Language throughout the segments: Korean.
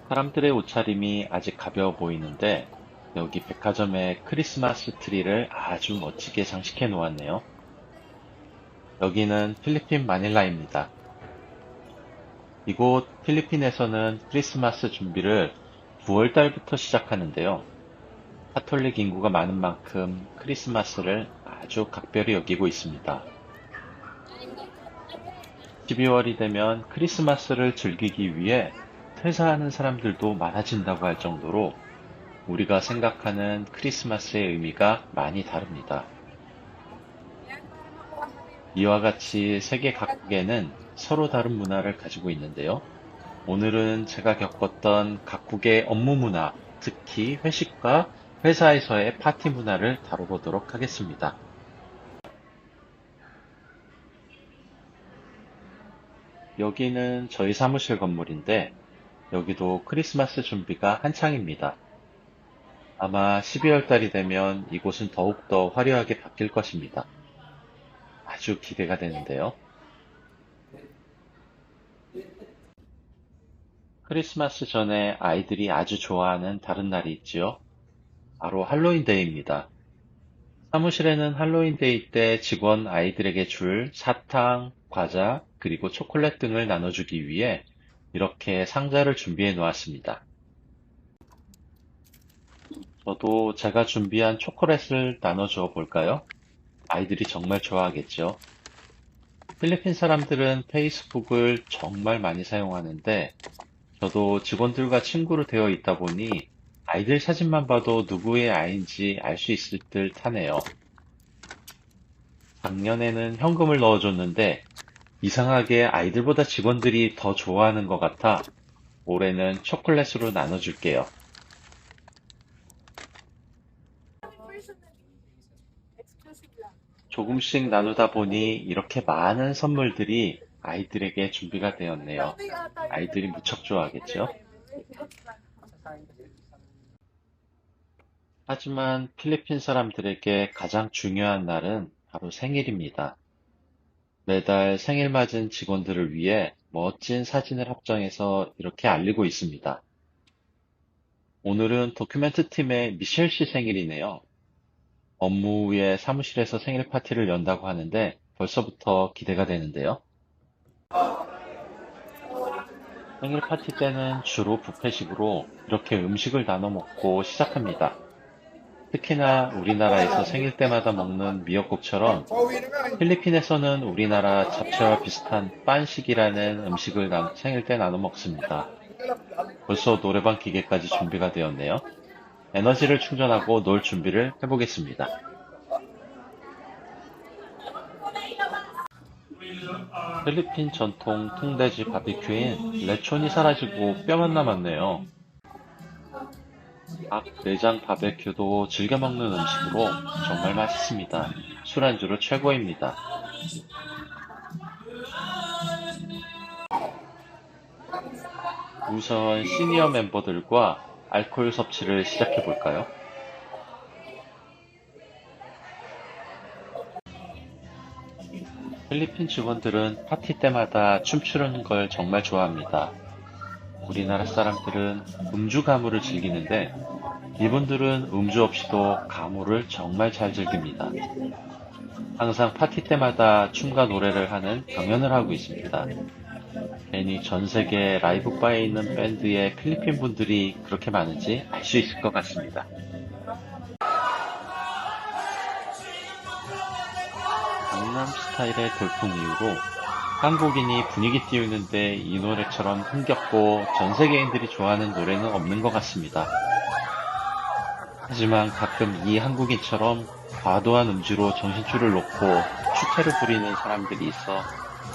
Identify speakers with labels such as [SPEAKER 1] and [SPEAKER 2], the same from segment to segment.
[SPEAKER 1] 사람들의 옷차림이 아직 가벼워 보이는데 여기 백화점에 크리스마스 트리를 아주 멋지게 장식해 놓았네요. 여기는 필리핀 마닐라입니다. 이곳 필리핀에서는 크리스마스 준비를 9월 달부터 시작하는데요. 카톨릭 인구가 많은 만큼 크리스마스를 아주 각별히 여기고 있습니다. 12월이 되면 크리스마스를 즐기기 위해 퇴사하는 사람들도 많아진다고 할 정도로 우리가 생각하는 크리스마스의 의미가 많이 다릅니다. 이와 같이 세계 각국에는 서로 다른 문화를 가지고 있는데요. 오늘은 제가 겪었던 각국의 업무 문화, 특히 회식과 회사에서의 파티 문화를 다뤄보도록 하겠습니다. 여기는 저희 사무실 건물인데 여기도 크리스마스 준비가 한창입니다. 아마 12월 달이 되면 이곳은 더욱더 화려하게 바뀔 것입니다. 아주 기대가 되는데요. 크리스마스 전에 아이들이 아주 좋아하는 다른 날이 있지요. 바로 할로윈데이입니다. 사무실에는 할로윈데이 때 직원 아이들에게 줄 사탕, 과자, 그리고 초콜릿 등을 나눠주기 위해 이렇게 상자를 준비해 놓았습니다. 저도 제가 준비한 초콜릿을 나눠주어 볼까요? 아이들이 정말 좋아하겠죠. 필리핀 사람들은 페이스북을 정말 많이 사용하는데 저도 직원들과 친구로 되어 있다 보니 아이들 사진만 봐도 누구의 아이인지 알 수 있을 듯 하네요. 작년에는 현금을 넣어줬는데 이상하게 아이들보다 직원들이 더 좋아하는 것 같아 올해는 초콜릿으로 나눠줄게요. 조금씩 나누다 보니 이렇게 많은 선물들이 아이들에게 준비가 되었네요. 아이들이 무척 좋아하겠죠? 하지만 필리핀 사람들에게 가장 중요한 날은 바로 생일입니다. 매달 생일 맞은 직원들을 위해 멋진 사진을 합정해서 이렇게 알리고 있습니다. 오늘은 도큐멘트 팀의 미셸 씨 생일이네요. 업무 후에 사무실에서 생일 파티를 연다고 하는데 벌써부터 기대가 되는데요. 생일 파티 때는 주로 뷔페식으로 이렇게 음식을 나눠 먹고 시작합니다. 특히나 우리나라에서 생일 때마다 먹는 미역국처럼 필리핀에서는 우리나라 잡채와 비슷한 빤식이라는 음식을 생일 때 나눠 먹습니다. 벌써 노래방 기계까지 준비가 되었네요. 에너지를 충전하고 놀 준비를 해보겠습니다. 필리핀 전통 통돼지 바비큐인 레촌이 사라지고 뼈만 남았네요. 닭 내장 바베큐도 즐겨 먹는 음식으로 정말 맛있습니다. 술안주로 최고입니다. 우선 시니어 멤버들과 알코올 섭취를 시작해 볼까요? 필리핀 직원들은 파티 때마다 춤추는 걸 정말 좋아합니다. 우리나라 사람들은 음주 가무를 즐기는데 이분들은 음주 없이도 가무를 정말 잘 즐깁니다. 항상 파티 때마다 춤과 노래를 하는 경연을 하고 있습니다. 괜히 전 세계 라이브 바에 있는 밴드의 필리핀 분들이 그렇게 많은지 알 수 있을 것 같습니다. 강남 스타일의 돌풍 이후로 한국인이 분위기 띄우는데 이 노래처럼 흥겹고 전 세계인들이 좋아하는 노래는 없는 것 같습니다. 하지만 가끔 이 한국인처럼 과도한 음주로 정신줄을 놓고 추태를 부리는 사람들이 있어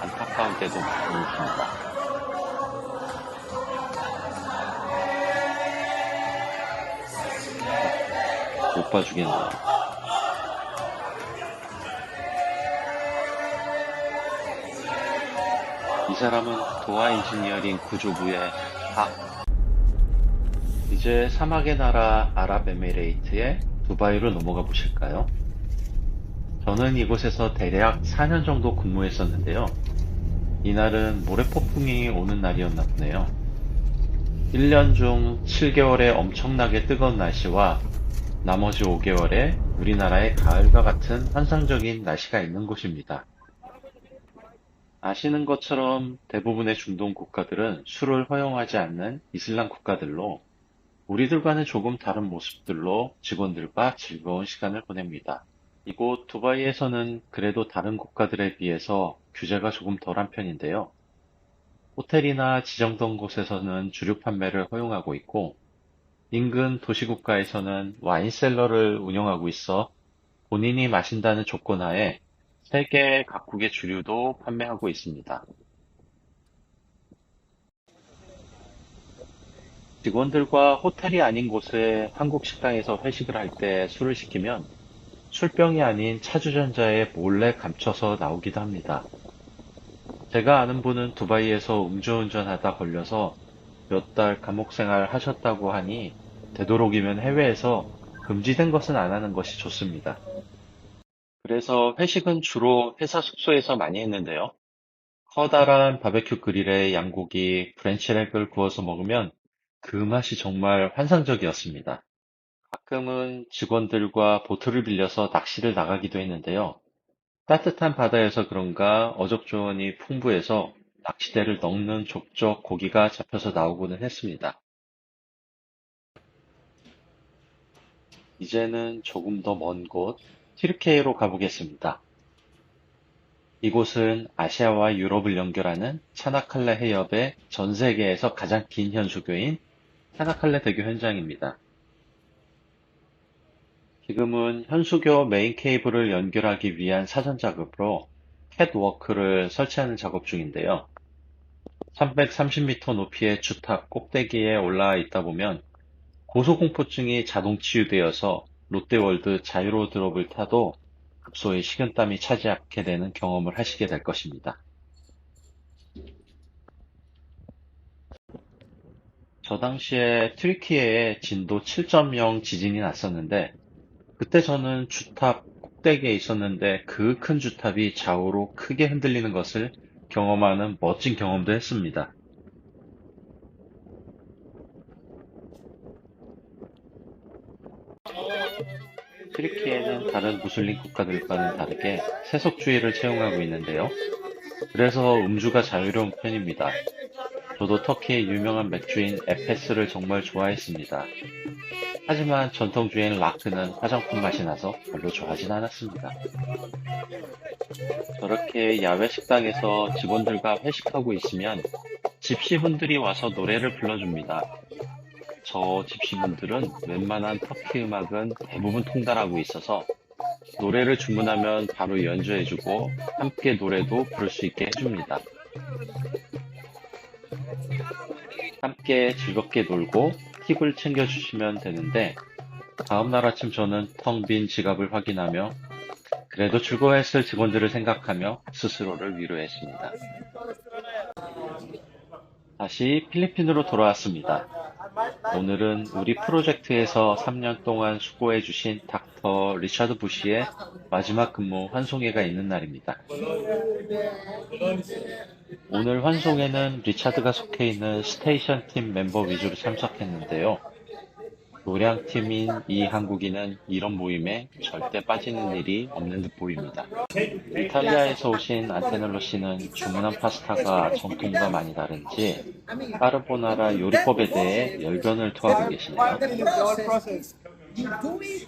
[SPEAKER 1] 안타까울 때도 많이 있습니다. 못 봐주겠네요. 이 사람은 도화 인지니어링 구조부의 이제 사막의 나라 아랍에미레이트의 두바이로 넘어가 보실까요? 저는 이곳에서 대략 4년 정도 근무했었는데요. 이날은 모래폭풍이 오는 날이었나 보네요. 1년 중 7개월의 엄청나게 뜨거운 날씨와 나머지 5개월에 우리나라의 가을과 같은 환상적인 날씨가 있는 곳입니다. 아시는 것처럼 대부분의 중동 국가들은 술을 허용하지 않는 이슬람 국가들로 우리들과는 조금 다른 모습들로 직원들과 즐거운 시간을 보냅니다. 이곳 두바이에서는 그래도 다른 국가들에 비해서 규제가 조금 덜한 편인데요. 호텔이나 지정된 곳에서는 주류 판매를 허용하고 있고, 인근 도시국가에서는 와인셀러를 운영하고 있어 본인이 마신다는 조건 하에 세계 각국의 주류도 판매하고 있습니다. 직원들과 호텔이 아닌 곳의 한국 식당에서 회식을 할 때 술을 시키면 술병이 아닌 차주전자에 몰래 감춰서 나오기도 합니다. 제가 아는 분은 두바이에서 음주운전하다 걸려서 몇 달 감옥 생활 하셨다고 하니 되도록이면 해외에서 금지된 것은 안 하는 것이 좋습니다. 그래서 회식은 주로 회사 숙소에서 많이 했는데요. 커다란 바베큐 그릴에 양고기, 프렌치렉을 구워서 먹으면 그 맛이 정말 환상적이었습니다. 가끔은 직원들과 보트를 빌려서 낚시를 나가기도 했는데요. 따뜻한 바다여서 그런가 어적조언이 풍부해서 낚싯대를 넣는 족족 고기가 잡혀서 나오고는 했습니다. 이제는 조금 더 먼 곳, 튀르키예로 가보겠습니다. 이곳은 아시아와 유럽을 연결하는 차나칼레 해협의 전 세계에서 가장 긴 현수교인 차나칼레 대교 현장입니다. 지금은 현수교 메인 케이블을 연결하기 위한 사전 작업으로 캣워크를 설치하는 작업 중인데요. 330m 높이의 주탑 꼭대기에 올라와 있다 보면 고소공포증이 자동 치유되어서 롯데월드 자유로 드롭을 타도 급소의 식은땀이 차지 않게 되는 경험을 하시게 될 것입니다. 저 당시에 튀르키예에 진도 7.0 지진이 났었는데 그때 저는 주탑 꼭대기에 있었는데 그 큰 주탑이 좌우로 크게 흔들리는 것을 경험하는 멋진 경험도 했습니다. 튀르키예는 다른 무슬림 국가들과는 다르게 세속주의를 채용하고 있는데요. 그래서 음주가 자유로운 편입니다. 저도 터키의 유명한 맥주인 에페스를 정말 좋아했습니다. 하지만 전통주인 라크는 화장품 맛이 나서 별로 좋아하진 않았습니다. 저렇게 야외 식당에서 직원들과 회식하고 있으면 집시분들이 와서 노래를 불러줍니다. 저 집시분들은 웬만한 터키 음악은 대부분 통달하고 있어서 노래를 주문하면 바로 연주해주고 함께 노래도 부를 수 있게 해줍니다. 함께 즐겁게 놀고 팁을 챙겨주시면 되는데 다음날 아침 저는 텅 빈 지갑을 확인하며 그래도 즐거워했을 직원들을 생각하며 스스로를 위로했습니다. 다시 필리핀으로 돌아왔습니다. 오늘은 우리 프로젝트에서 3년 동안 수고해주신 닥터 리차드 부시의 마지막 근무 환송회가 있는 날입니다. 오늘 환송회는 리차드가 속해 있는 스테이션 팀 멤버 위주로 참석했는데요. 노량팀인 이 한국인은 이런 모임에 절대 빠지는 일이 없는 듯 보입니다. 이탈리아에서 오신 안테넬로 씨는 주문한 파스타가 정통과 많이 다른지 까르보나라 요리법에 대해 열변을 토하고 계시네요.
[SPEAKER 2] You do it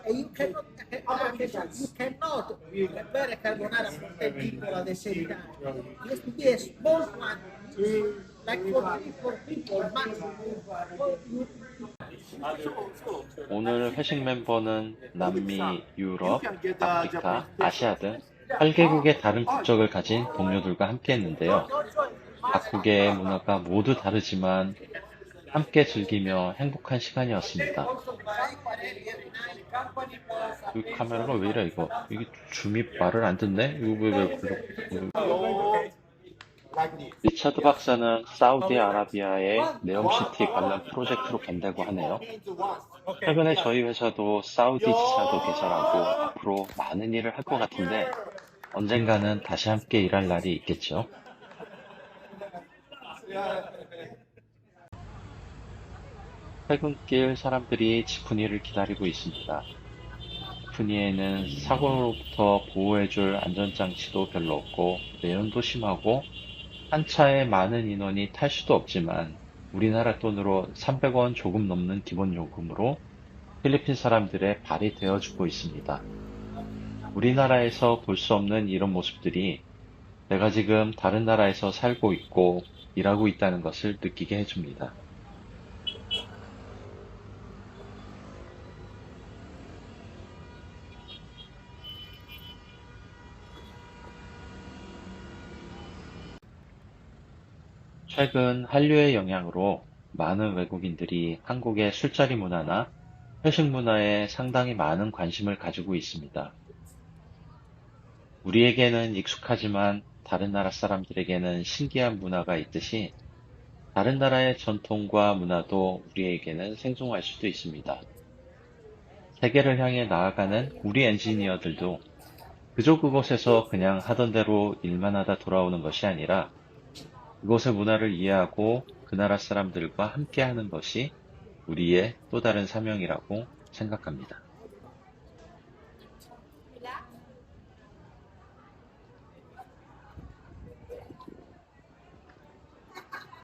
[SPEAKER 2] and you cannot you cannot prepare a carbonara for 10 people at the same time. It has to be a small one, like for 3-4 people maximum.
[SPEAKER 1] 오늘 회식 멤버는 남미, 유럽, 아프리카, 아시아 등 8개국의 다른 국적을 가진 동료들과 함께 했는데요. 각국의 문화가 모두 다르지만 함께 즐기며 행복한 시간이었습니다. 이 카메라가 왜 이래 이거? 이게 줌이 말을 안 듣네? 이거 왜 리차드 박사는 사우디아라비아의 네옴시티 관련 프로젝트로 간다고 하네요. 최근에 저희 회사도 사우디 지사도 개설하고 앞으로 많은 일을 할 것 같은데 언젠가는 다시 함께 일할 날이 있겠죠. 퇴근길 사람들이 지프니를 기다리고 있습니다. 지프니에는 사고로부터 보호해줄 안전장치도 별로 없고 매연도 심하고 한 차에 많은 인원이 탈 수도 없지만 우리나라 돈으로 300원 조금 넘는 기본 요금으로 필리핀 사람들의 발이 되어주고 있습니다. 우리나라에서 볼 수 없는 이런 모습들이 내가 지금 다른 나라에서 살고 있고 일하고 있다는 것을 느끼게 해줍니다. 최근 한류의 영향으로 많은 외국인들이 한국의 술자리 문화나 회식 문화에 상당히 많은 관심을 가지고 있습니다. 우리에게는 익숙하지만 다른 나라 사람들에게는 신기한 문화가 있듯이 다른 나라의 전통과 문화도 우리에게는 생소할 수도 있습니다. 세계를 향해 나아가는 우리 엔지니어들도 그저 그곳에서 그냥 하던 대로 일만 하다 돌아오는 것이 아니라 그곳의 문화를 이해하고 그 나라 사람들과 함께 하는 것이 우리의 또 다른 사명이라고 생각합니다.